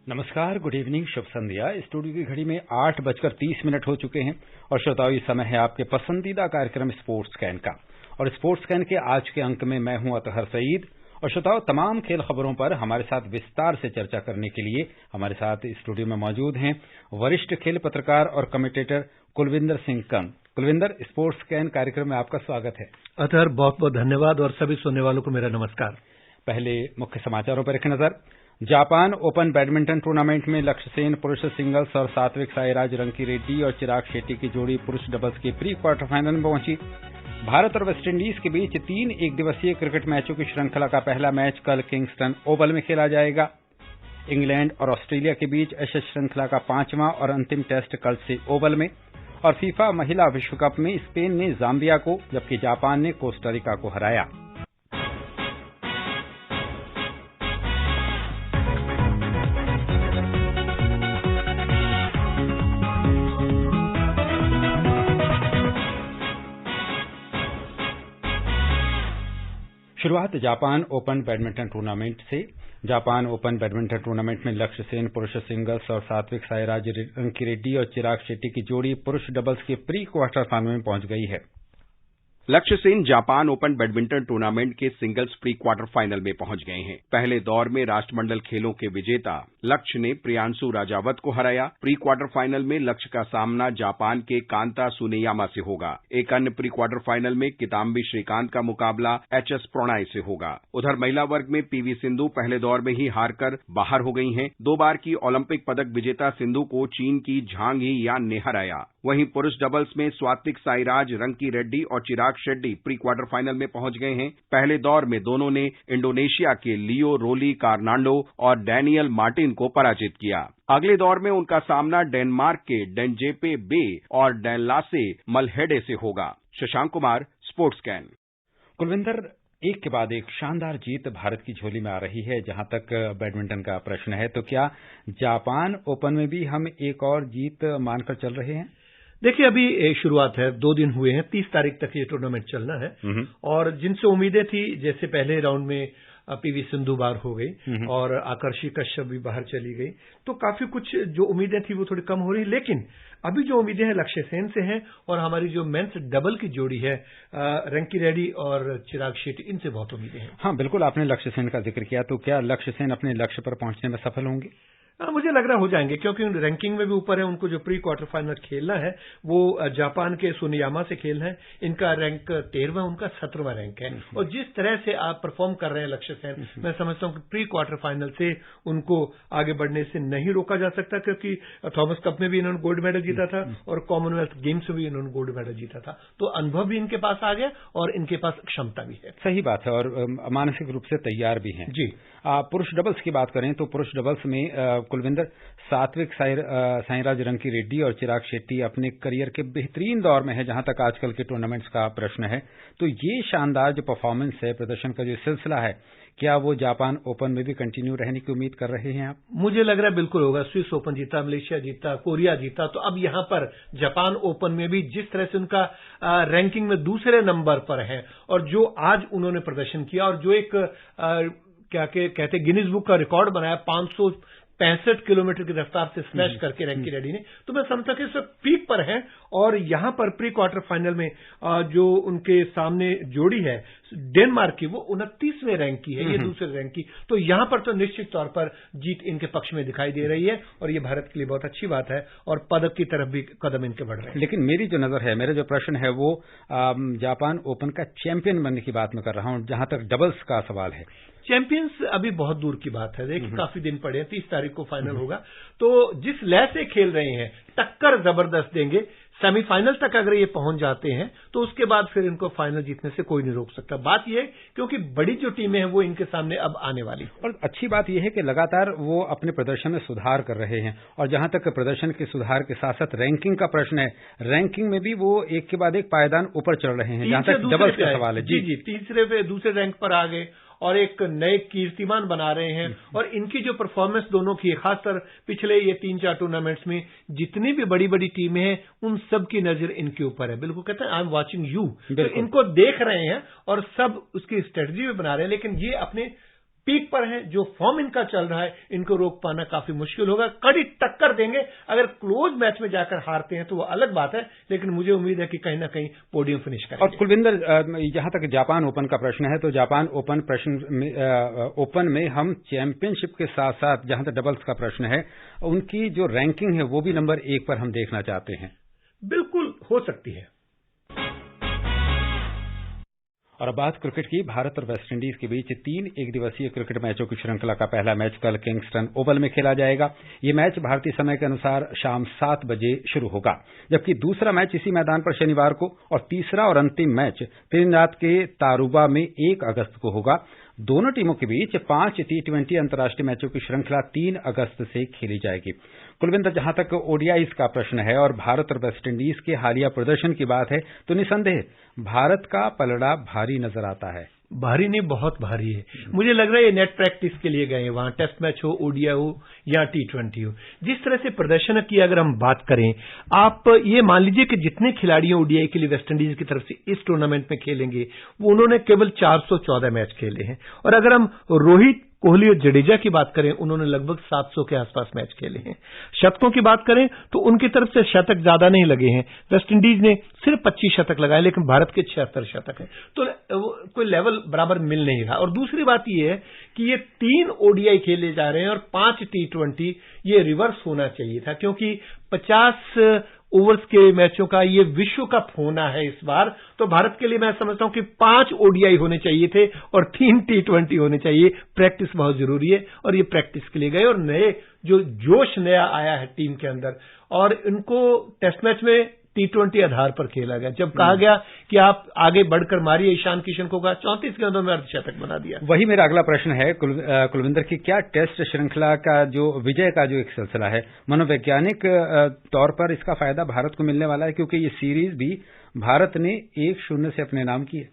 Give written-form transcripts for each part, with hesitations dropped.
नमस्कार, good evening, शुभ संध्या। Studio की घड़ी में 8:30 हो चुके हैं और श्रोताओं, इस समय है आपके पसंदीदा कार्यक्रम स्पोर्ट्स स्कैन का। और स्पोर्ट्स स्कैन के आज के अंक में मैं हूं अतहर सईद। और श्रोताओं, तमाम खेल खबरों पर हमारे साथ विस्तार से चर्चा करने के लिए हमारे साथ स्टूडियो में मौजूद हैं वरिष्ठ खेल पत्रकार और commentator Kulwinder Singh Kang. Kulwinder, sports scan कार्यक्रम में आपका स्वागत है। अतहर, बहुत बहुत धन्यवाद और सभी सुनने वालों को मेरा नमस्कार। पहले मुख्य समाचारों पर एक नजर। जापान ओपन बैडमिंटन टूर्नामेंट में लक्ष्य सेन पुरुष सिंगल्स और सात्विक साईराज रंकीरेड्डी और चिराग शेट्टी की जोड़ी पुरुष डबल्स के प्री क्वार्टर फाइनल में पहुंची। भारत और वेस्टइंडीज के बीच 3 एकदिवसीय क्रिकेट मैचों की श्रृंखला का पहला मैच कल किंगस्टन ओवल में खेला जाएगा। इंग्लैंड और ऑस्ट्रेलिया के बीच एशेज श्रृंखला का 5वां और अंतिम टेस्ट कल से ओवल में। और फीफा महिला विश्व कप में स्पेन ने जाम्बिया को जबकि जापान ने कोस्टारिका को हराया। शुरुआत जापान ओपन बैडमिंटन टूर्नामेंट से। जापान ओपन बैडमिंटन टूर्नामेंट में लक्ष्य सेन पुरुष सिंगल्स और सात्विक साईराज रंकीरेड्डी और चिराग शेट्टी की जोड़ी पुरुष डबल्स के प्री क्वार्टर फाइनल में पहुंच गई है। लक्ष्य Sen Japan open badminton tournament के सिंगल्स प्री क्वार्टर फाइनल में पहुंच गए हैं। पहले दौर में राष्ट्रमंडल खेलों के विजेता लक्ष्य ने प्रियांशु राजावत को हराया। प्री क्वार्टर फाइनल में लक्ष्य का सामना जापान के कांता सुनेयामा से होगा। एक अन्य प्री क्वार्टर फाइनल में किदाम्बी श्रीकांत का मुकाबला एचएस प्रणॉय से होगा। उधर महिला वर्ग में पीवी सिंधु पहले दौर में ही हारकर बाहर हो गई हैं। 2 बार की ओलंपिक पदक विजेता सिंधु को चीन की झांग ही यान ने हराया। वहीं पुरुष डबल्स में सात्विक साईराज रंकीरेड्डी और Chirag Shetty pre quarter final में पहुंच गए हैं। पहले दौर में दोनों ने इंडोनेशिया के लियो रोली कार्नांडो और डैनियल मार्टिन को पराजित किया। अगले दौर में उनका सामना डेनमार्क के डेंजेपे बे और डैनलासे मलहेडे से होगा। Shashank Kumar, sports scan. कुलविंदर, एक के बाद एक शानदार जीत भारत की झोली में आ रही है जहां तक बैडमिंटन का प्रश्न है। तो क्या जापान ओपन में भी हम एक और जीत मानकर चल रहे हैं? देखिए, अभी शुरुआत है, 2 दिन हुए हैं, 30 तारीख तक ये टूर्नामेंट चलना है। और जिनसे उम्मीदें थी, जैसे पहले राउंड में पीवी सिंधु बाहर हो गई और आकर्षी कश्यप भी बाहर चली गई, तो काफी कुछ जो उम्मीदें थी वो थोड़ी कम हो रही। लेकिन अभी जो उम्मीदें हैं लक्ष्य सेन से हैं और हमारी जो मेंस डबल की जोड़ी है रंकीरेड्डी और चिराग शेट्टी, इनसे बहुत उम्मीदें हैं। हाँ, बिल्कुल, आपने लक्ष्य सेन का जिक्र किया, तो क्या लक्ष्य सेन अपने लक्ष्य पर पहुंचने में सफल होंगे? मुझे लग रहा हो जाएंगे, क्योंकि रैंकिंग में भी ऊपर है। उनको जो प्री क्वार्टर फाइनल खेलना है वो जापान के सुनेयामा से खेलना है। इनका रैंक 13वां, उनका 17वां रैंक है। और जिस तरह से आप परफॉर्म कर रहे हैं लक्ष्य सेन, मैं समझता हूं कि प्री क्वार्टर फाइनल से उनको आगे बढ़ने से नहीं रोका जा सकता, क्योंकि थॉमस कप में भी इन्होंने गोल्ड मेडल जीता था और कॉमनवेल्थ गेम्स में भी इन्होंने गोल्ड मेडल जीता था। तो अनुभव भी इनके पास आ गया और इनके पास क्षमता भी है। सही बात है, और मानसिक रूप से तैयार भी हैं। जी। पुरुष डबल्स की बात करें तो पुरुष डबल्स में कुलविंदर, सात्विक साईराज रंकीरेड्डी और चिराग शेट्टी अपने करियर के बेहतरीन दौर में है जहां तक आजकल के टूर्नामेंट्स का प्रश्न है। तो ये शानदार जो परफॉर्मेंस है, प्रदर्शन का जो सिलसिला है, क्या वो जापान ओपन में भी कंटिन्यू रहने की उम्मीद कर रहे हैं आप? मुझे लग रहा है बिल्कुल होगा। स्विस ओपन जीता, मलेशिया जीता, कोरिया जीता, तो अब यहां पर जापान ओपन में भी जिस तरह से उनका रैंकिंग में दूसरे नंबर पर है और जो आज उन्होंने प्रदर्शन किया और जो एक क्या कहते गिनीज बुक का रिकॉर्ड बनाया, 565 किलोमीटर की रफ्तार से स्मैश करके रंकीरेड्डी ने, तो मैं समझता कि इस वक्त पीक पर है। और यहां पर प्री क्वार्टर फाइनल में जो उनके सामने जोड़ी है डेनमार्क की, वो 29वें रैंक की है, ये दूसरे रैंक की। तो यहां पर तो निश्चित तौर पर जीत इनके पक्ष में दिखाई दे रही है और ये भारत के लिए बहुत अच्छी बात है और पदक की तरफ भी कदम इनके बढ़ रहे हैं। लेकिन मेरी जो नजर है, मेरा जो प्रश्न है वो जापान ओपन का चैंपियन बनने की बात मैं कर रहा हूं, जहां तक डबल्स का सवाल है। चैंपियंस अभी बहुत दूर की बात है। देखिए, काफी दिन पड़े हैं, 30 तारीख को फाइनल होगा। तो जिस लय से खेल रहे हैं, टक्कर जबरदस्त देंगे। सेमीफाइनल तक अगर ये पहुंच जाते हैं तो उसके बाद फिर इनको फाइनल जीतने से कोई नहीं रोक सकता। बात यह है क्योंकि बड़ी जो टीमें हैं वो इनके सामने अब आने वाली। और अच्छी बात यह है कि लगातार वो अपने प्रदर्शन में सुधार कर रहे हैं और जहां तक प्रदर्शन के सुधार के साथ साथ रैंकिंग का प्रश्न है, रैंकिंग में भी वो एक के बाद एक पायदान ऊपर चढ़ रहे हैं। जहां तक डबल्स का सवाल है, जी, तीसरे पे दूसरे रैंक पर आ गए और एक नए कीर्तिमान बना रहे हैं। और इनकी जो परफॉर्मेंस दोनों की है, खासकर पिछले ये 3-4 टूर्नामेंट्स में जितनी भी बड़ी बड़ी टीमें हैं उन सब की नजर इनके ऊपर है। बिल्कुल कहते हैं आई एम वाचिंग यू, तो इनको देख रहे हैं और सब उसकी स्ट्रेटजी भी बना रहे हैं। लेकिन ये अपने पीक पर हैं, जो फॉर्म इनका चल रहा है, इनको रोक पाना काफी मुश्किल होगा। कड़ी टक्कर देंगे। अगर क्लोज मैच में जाकर हारते हैं तो वो अलग बात है, लेकिन मुझे उम्मीद है कि कहीं ना कहीं पोडियम फिनिश करेंगे। और कुलविंदर, जहां तक जापान ओपन का प्रश्न है तो जापान ओपन में हम चैंपियनशिप के साथ साथ जहां तक डबल्स का प्रश्न है, उनकी जो रैंकिंग है वो भी नंबर 1 पर हम देखना चाहते हैं। बिल्कुल हो सकती है। और अब बात क्रिकेट की। भारत और वेस्टइंडीज के बीच 3 एकदिवसीय क्रिकेट मैचों की श्रृंखला का पहला मैच कल किंगस्टन ओवल में खेला जाएगा। ये मैच भारतीय समय के अनुसार शाम 7 बजे शुरू होगा, जबकि दूसरा मैच इसी मैदान पर शनिवार को और तीसरा और अंतिम मैच त्रिनिदाद के तारुबा में 1 अगस्त को होगा। दोनों टीमों के बीच 5 T20 अंतर्राष्ट्रीय मैचों की श्रृंखला 3 अगस्त से खेली जाएगी। कुलविंदर, जहां तक ओडीआईज का प्रश्न है और भारत और वेस्टइंडीज के हालिया प्रदर्शन की बात है तो निसंदेह भारत का पलड़ा भारी नजर आता है। भारी नहीं, बहुत भारी है। मुझे लग रहा है ये नेट प्रैक्टिस के लिए गए हैं, वहां टेस्ट मैच हो, ओडीआई हो या T20 हो। जिस तरह से प्रदर्शन की अगर हम बात करें, आप ये मान लीजिए कि जितने खिलाड़ी ओडीआई के लिए वेस्टइंडीज की तरफ से इस टूर्नामेंट में खेलेंगे, वो उन्होंने केवल 414 मैच खेले हैं। और अगर हम रोहित, कोहली और जडेजा की बात करें, उन्होंने लगभग 700 के आसपास मैच खेले हैं। शतकों की बात करें तो उनकी तरफ से शतक ज्यादा नहीं लगे हैं। वेस्टइंडीज ने सिर्फ 25 शतक लगाए, लेकिन भारत के 76 शतक हैं। तो कोई लेवल बराबर मिल नहीं रहा। और दूसरी बात यह है कि ये 3 ओडीआई खेले जा रहे हैं और 5 T20, ये रिवर्स होना चाहिए था, क्योंकि 50 ओवर्स के मैचों का ये विश्व कप होना है इस बार। तो भारत के लिए मैं समझता हूं कि 5 ओडीआई होने चाहिए थे और 3 T20 होने चाहिए। प्रैक्टिस बहुत जरूरी है और ये प्रैक्टिस के लिए गए और नए जो जोश नया आया है टीम के अंदर, और इनको टेस्ट मैच में T20 आधार पर खेला गया। जब कहा गया कि आप आगे बढ़कर मारिए, ईशान किशन को कहा 34 गेंदों में अर्धशतक बना दिया। वही मेरा अगला प्रश्न है कुलविंदर की, क्या टेस्ट श्रृंखला का जो विजय का जो एक सिलसिला है, मनोवैज्ञानिक तौर पर इसका फायदा भारत को मिलने वाला है, क्योंकि ये सीरीज भी भारत ने 1-0 से अपने नाम की है।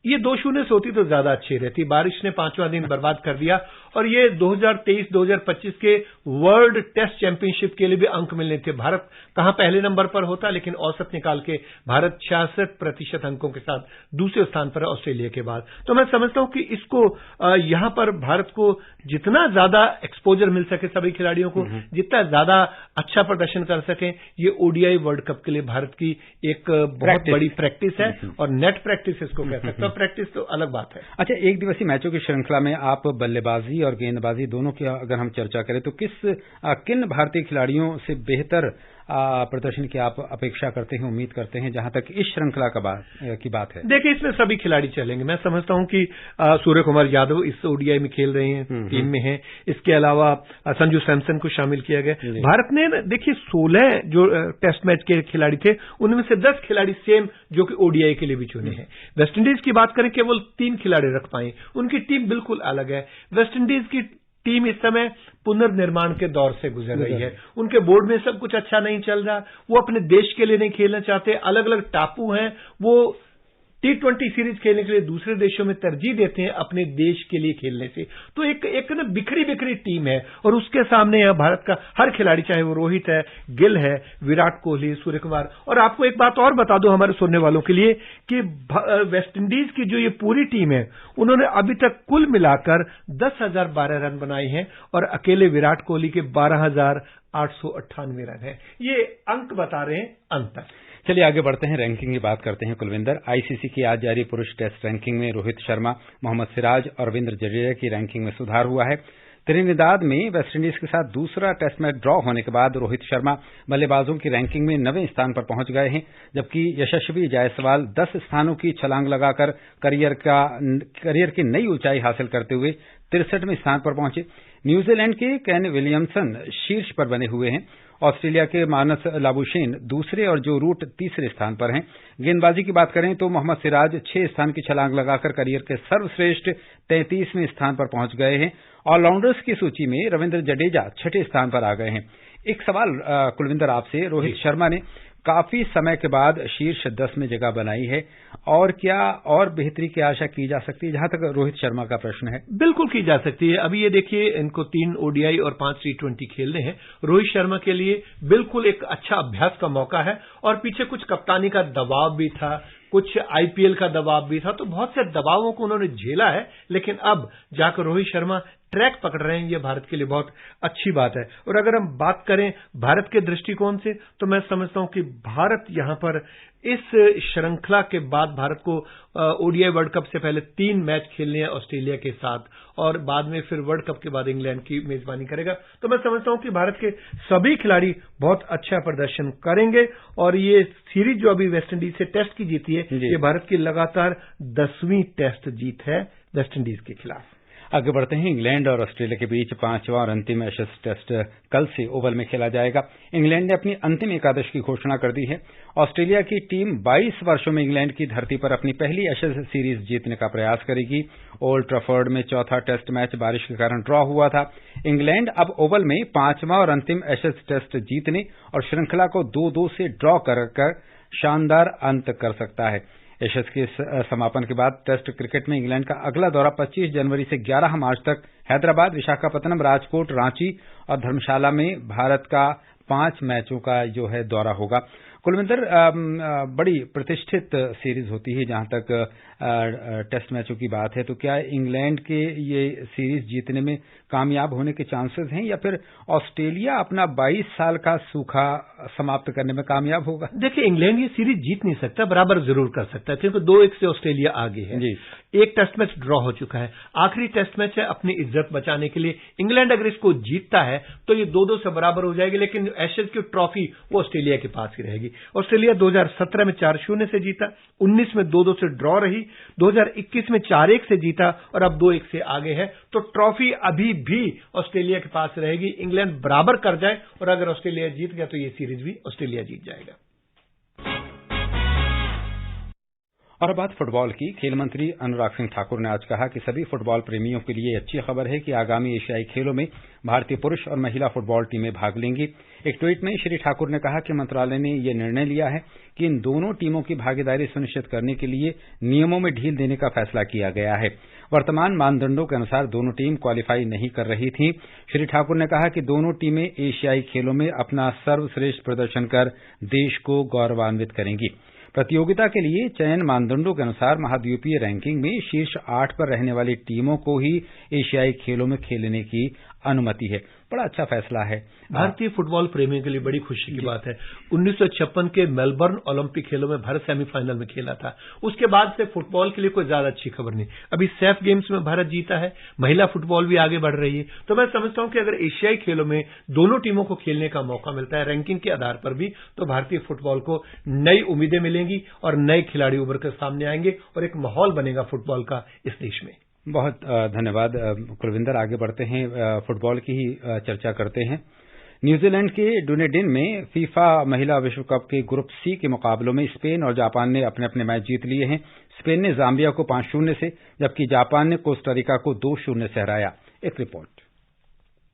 ये 2-0 से होती तो ज्यादा अच्छी रहती। बारिश ने 5वां दिन बर्बाद कर दिया और ये 2023-2025 के वर्ल्ड टेस्ट चैंपियनशिप के लिए भी अंक मिलने थे। भारत कहां पहले नंबर पर होता, लेकिन औसत निकाल के भारत 66% अंकों के साथ दूसरे स्थान पर है ऑस्ट्रेलिया के बाद। तो मैं समझता हूं कि इसको यहां पर भारत को जितना ज्यादा एक्सपोजर मिल सके सभी खिलाड़ियों को, जितना ज्यादा अच्छा प्रदर्शन कर सकें, ये ओडीआई वर्ल्ड कप के लिए भारत की एक बहुत बड़ी प्रैक्टिस है। और नेट प्रैक्टिस इसको कह सकते हैं, प्रैक्टिस तो अलग बात है। अच्छा, एक दिवसीय मैचों की श्रृंखला में आप बल्लेबाजी और गेंदबाजी दोनों की अगर हम चर्चा करें तो किन भारतीय खिलाड़ियों से बेहतर प्रदर्शन की आप अपेक्षा करते हैं, उम्मीद करते हैं, जहां तक इस श्रृंखला की बात है? देखिए, इसमें सभी खिलाड़ी चलेंगे। मैं समझता हूं कि सूर्य कुमार यादव इस ओडीआई में खेल रहे हैं, टीम में हैं। इसके अलावा संजू सैमसन को शामिल किया गया। भारत ने देखिए 16 जो टेस्ट मैच के खिलाड़ी थे, उनमें से 10 खिलाड़ी सेम जो कि ओडीआई के लिए भी चुने हैं। वेस्टइंडीज की बात करें, केवल 3 खिलाड़ी रख पाए। उनकी टीम बिल्कुल अलग है। वेस्टइंडीज की टीम इस समय पुनर्निर्माण के दौर से गुजर रही है। उनके बोर्ड में सब कुछ अच्छा नहीं चल रहा। वो अपने देश के लिए नहीं खेलना चाहते। अलग अलग टापू हैं। वो T20 सीरीज खेलने के लिए दूसरे देशों में तरजीह देते हैं अपने देश के लिए खेलने से। तो एक ना बिखरी बिखरी टीम है और उसके सामने यहां भारत का हर खिलाड़ी, चाहे वो रोहित है, गिल है, विराट कोहली, सूर्य कुमार। और आपको एक बात और बता दूं हमारे सुनने वालों के लिए कि वेस्टइंडीज की जो ये पूरी टीम है, उन्होंने अभी तक कुल मिलाकर 10,012 रन बनाए हैं और अकेले विराट कोहली के 12,898 रन है। ये अंक बता रहे हैं अंतर। चलिए आगे बढ़ते हैं, रैंकिंग की बात करते हैं कुलविंदर। आईसीसी की आज जारी पुरुष टेस्ट रैंकिंग में रोहित शर्मा, मोहम्मद सिराज और रविंद्र जडेजा की रैंकिंग में सुधार हुआ है। त्रिनिदाद में वेस्टइंडीज के साथ दूसरा टेस्ट मैच ड्रॉ होने के बाद रोहित शर्मा बल्लेबाजों की रैंकिंग में 9वें स्थान पर पहुंच गए हैं, जबकि यशस्वी जायसवाल 10 स्थानों की छलांग लगाकर करियर की नई ऊंचाई हासिल करते हुए 63वें स्थान पर पहुंचे। न्यूजीलैंड के केन विलियमसन शीर्ष पर बने हुए हैं। ऑस्ट्रेलिया के मानस लाबुशेन दूसरे और जो रूट तीसरे स्थान पर हैं। गेंदबाजी की बात करें तो मोहम्मद सिराज 6 स्थान की छलांग लगाकर करियर के सर्वश्रेष्ठ 33वें स्थान पर पहुंच गए हैं। ऑलराउंडर्स की सूची में रविंद्र जडेजा 6ठे स्थान पर आ गए हैं। एक सवाल कुलविंदर आपसे, रोहित शर्मा ने काफी समय के बाद शीर्ष 10 में जगह बनाई है, और क्या और बेहतरी की आशा की जा सकती है जहां तक रोहित शर्मा का प्रश्न है? बिल्कुल की जा सकती है। अभी ये देखिए, इनको 3 ओडीआई और 5 T20 खेलने हैं। रोहित शर्मा के लिए बिल्कुल एक अच्छा अभ्यास का मौका है और पीछे कुछ कप्तानी का दबाव भी था। कुछ आईपीएल का दबाव भी था, तो बहुत से दबावों को उन्होंने झेला है, लेकिन अब जाकर रोहित शर्मा ट्रैक पकड़ रहे हैं, ये भारत के लिए बहुत अच्छी बात है। और अगर हम बात करें भारत के दृष्टिकोण से, तो मैं समझता हूं कि भारत यहां पर इस श्रृंखला के बाद भारत को ओडीआई वर्ल्ड कप से पहले 3 मैच खेलने हैं ऑस्ट्रेलिया के साथ, और बाद में फिर वर्ल्ड कप के बाद इंग्लैंड की मेजबानी करेगा। तो मैं समझता हूं कि भारत के सभी खिलाड़ी बहुत अच्छा प्रदर्शन करेंगे, और ये सीरीज जो अभी वेस्टइंडीज से टेस्ट की जीती है, ये भारत की लगातार 10वीं टेस्ट जीत है वेस्टइंडीज के खिलाफ। आगे बढ़ते हैं। इंग्लैंड और ऑस्ट्रेलिया के बीच 5वां और अंतिम एशेज टेस्ट कल से ओवल में खेला जाएगा। इंग्लैंड ने अपनी अंतिम एकादश की घोषणा कर दी है। ऑस्ट्रेलिया की टीम 22 वर्षों में इंग्लैंड की धरती पर अपनी पहली एशेज सीरीज जीतने का प्रयास करेगी। ओल्ड ट्रैफर्ड में चौथा टेस्ट मैच बारिश के कारण ड्रॉ हुआ था। इंग्लैंड अब ओवल में 5वां और अंतिम एशेज टेस्ट जीतने और श्रृंखला को 2-2 से ड्रॉ कर शानदार अंत कर सकता है। एशेज के समापन के बाद टेस्ट क्रिकेट में इंग्लैंड का अगला दौरा 25 जनवरी से 11 मार्च तक हैदराबाद, विशाखापत्तनम, राजकोट, रांची और धर्मशाला में भारत का 5 मैचों का जो है दौरा होगा। कुलविंदर, बड़ी प्रतिष्ठित सीरीज होती है जहां तक टेस्ट मैचों की बात है, तो क्या इंग्लैंड के ये सीरीज जीतने में कामयाब होने के चांसेस हैं, या फिर ऑस्ट्रेलिया अपना 22 साल का सूखा समाप्त करने में कामयाब होगा? देखिए, इंग्लैंड ये सीरीज जीत नहीं सकता, बराबर जरूर कर सकता है, क्योंकि 2-1 से ऑस्ट्रेलिया आगे है जी। एक टेस्ट मैच ड्रॉ हो चुका है, आखिरी टेस्ट मैच है अपनी इज्जत बचाने के लिए। इंग्लैंड अगर इसको जीतता है तो ये 2-2 से बराबर हो जाएगी, लेकिन एशेज की ट्रॉफी वो ऑस्ट्रेलिया के पास ही रहेगी। ऑस्ट्रेलिया 2017 में 4-0 से जीता, 19 में 2-2 से ड्रॉ रही, 2021 में 4-1 से जीता और अब 2-1 से आगे है। तो ट्रॉफी अभी भी ऑस्ट्रेलिया के पास रहेगी। इंग्लैंड बराबर कर जाए और अगर ऑस्ट्रेलिया जीत गया तो ये सीरीज भी ऑस्ट्रेलिया जीत जाएगा। और अब बात फुटबॉल की। खेल मंत्री अनुराग सिंह ठाकुर ने आज कहा कि सभी फुटबॉल प्रेमियों के लिए अच्छी खबर है कि आगामी एशियाई खेलों में भारतीय पुरुष और महिला फुटबॉल टीमें भाग लेंगी। एक ट्वीट में श्री ठाकुर ने कहा कि मंत्रालय ने यह निर्णय लिया है कि इन दोनों टीमों की भागीदारी सुनिश्चित करने के लिए नियमों में ढील देने का फैसला किया गया है। वर्तमान मानदंडों के अनुसार दोनों टीम क्वालिफाई नहीं कर रही थीं। श्री ठाकुर ने कहा कि दोनों टीमें एशियाई खेलों में अपना सर्वश्रेष्ठ प्रदर्शन कर देश को गौरवान्वित करेंगी। प्रतियोगिता के लिए चयन मानदंडों के अनुसार महाद्वीपीय रैंकिंग में शीर्ष 8 पर रहने वाली टीमों को ही एशियाई खेलों में खेलने की अनुमति है। बड़ा अच्छा फैसला है। भारतीय फुटबॉल प्रेमियों के लिए बड़ी खुशी की बात है। 1956 के मेलबर्न ओलंपिक खेलों में भारत सेमीफाइनल में खेला था। उसके बाद से फुटबॉल के लिए कोई ज्यादा अच्छी खबर नहीं। अभी सैफ गेम्स में भारत जीता है, महिला फुटबॉल भी आगे बढ़ रही है। तो मैं समझता हूं कि अगर एशियाई खेलों में दोनों टीमों को खेलने का मौका मिलता है रैंकिंग के आधार पर भी, तो भारतीय फुटबॉल को नई उम्मीदें मिलेंगी और नए खिलाड़ी उभर कर सामने आएंगे और एक माहौल बनेगा फुटबॉल का इस देश में। बहुत धन्यवाद कुलविंदर। आगे बढ़ते हैं, फुटबॉल की ही चर्चा करते हैं। न्यूजीलैंड के डुनेडिन में फीफा महिला विश्व कप के ग्रुप सी के मुकाबलों में स्पेन और जापान ने अपने अपने मैच जीत लिए हैं। स्पेन ने जाम्बिया को 5-0 से, जबकि जापान ने कोस्टारिका को 2-0 से हराया। एक रिपोर्ट।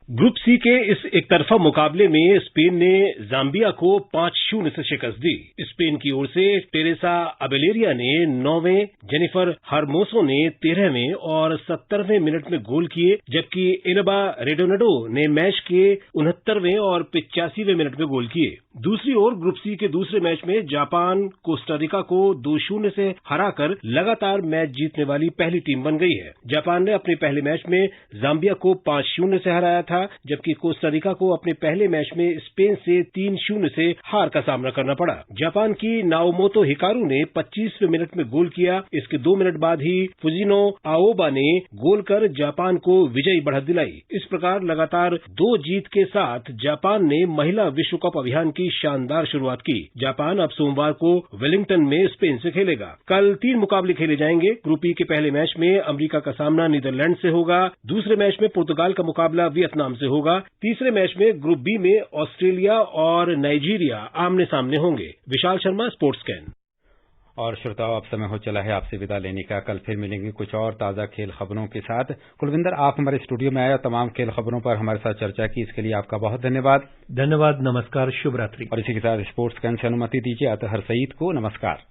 ग्रुप सी के इस एकतरफा मुकाबले में स्पेन ने जाम्बिया को 5-0 से शिकस्त दी। स्पेन की ओर से टेरेसा अबेलेरिया ने 9वें, जेनिफर हरमोसो ने 13वें और 70वें मिनट में गोल किए, जबकि इनबा रेडोनाडो ने मैच के 69वें और 85वें मिनट में गोल किए। दूसरी ओर ग्रुप सी के दूसरे मैच में जापान कोस्टारिका को 2-0 से हराकर लगातार मैच जीतने वाली पहली टीम बन गई है। जापान ने अपने पहले मैच में जाम्बिया को 5-0 से हराया था, जबकि कोस्टारिका को अपने पहले मैच में स्पेन से 3-0 से हार का सामना करना पड़ा। जापान की नाओमोतो हिकारू ने 25वें मिनट में गोल किया। इसके 2 मिनट बाद ही फुजिनो आओबा ने गोल कर जापान को विजयी बढ़त दिलाई। इस प्रकार लगातार 2 जीत के साथ जापान ने महिला विश्व कप अभियान की शानदार शुरुआत की। जापान अब सोमवार को वेलिंगटन में स्पेन से खेलेगा। कल 3 मुकाबले खेले जाएंगे। ग्रुप ई के पहले मैच में अमेरिका का सामना नीदरलैंड से होगा। दूसरे मैच में पुर्तगाल का मुकाबला वियतनाम से होगा। तीसरे मैच में ग्रुप बी में ऑस्ट्रेलिया और नाइजीरिया आमने सामने होंगे। Vishal Sharma, sports can. और श्रोताओं, अब समय हो चला है आपसे विदा लेने का। कल फिर मिलेंगे कुछ और ताजा खेल खबरों के साथ। कुलविंदर, आप हमारे स्टूडियो में आए और तमाम खेल खबरों पर हमारे साथ चर्चा की, इसके लिए आपका बहुत धन्यवाद। धन्यवाद, नमस्कार, शुभ रात्रि। और इसी के साथ स्पोर्ट्स कैन से अनुमति दीजिए अतहर सईद को। नमस्कार।